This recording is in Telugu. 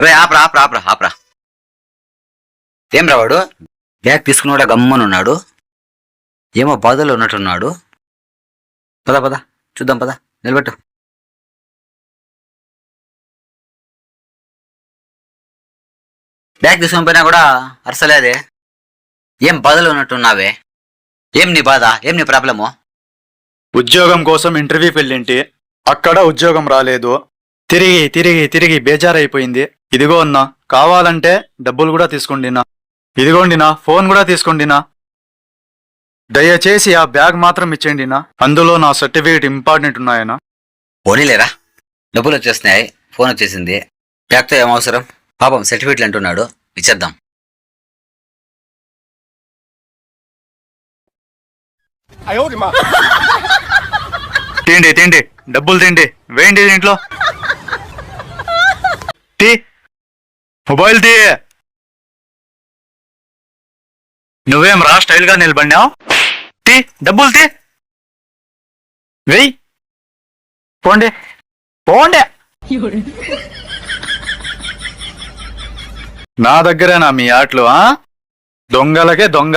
రే ఆపరా ఆపరా ఆపరా ఆపరా. ఏం రావాడు బ్యాగ్ తీసుకున్నాడా గమ్మనున్నాడు. ఏమో బాధలో ఉన్నట్టున్నాడు. పద పద చూద్దాం, పద నిలబెట్టు. బ్యాగ్ తీసుకుని పోయినా కూడా అరసలేదే. ఏం బాధలో ఉన్నట్టున్నావే? ఏం నీ బాధ? ఏం నీ ప్రాబ్లము? ఉద్యోగం కోసం ఇంటర్వ్యూకి వెళ్ళింటి, అక్కడ ఉద్యోగం రాలేదు. తిరిగి తిరిగి తిరిగి బేజారైపోయింది. ఇదిగో అన్నా, కావాలంటే డబ్బులు కూడా తీసుకోండినా. ఇదిగోండినా, ఫోన్ కూడా తీసుకోండినా. దయచేసి ఆ బ్యాగ్ మాత్రం ఇచ్చేయండినా, అందులో నా సర్టిఫికేట్ ఇంపార్టెంట్ ఉన్నాయనా. పోనీలేరా, డబ్బులు వచ్చేస్తున్నాయి, ఫోన్ వచ్చేసింది, బ్యాగ్తో ఏం అవసరం? పాపం సర్టిఫికెట్లు అంటున్నాడు, ఇచ్చేద్దాం. తిండి తిండి, డబ్బులు తిండి, వేయండి దీంట్లో. తీ మొబైల్ తీ. నువ్వేం రా స్టైల్ గా నిలబడినావు? తీ డబ్బులు తీ, వెయ్యి. పోండి పోండి. నా దగ్గరేనా మీ ఆటలు? దొంగలకే దొంగ.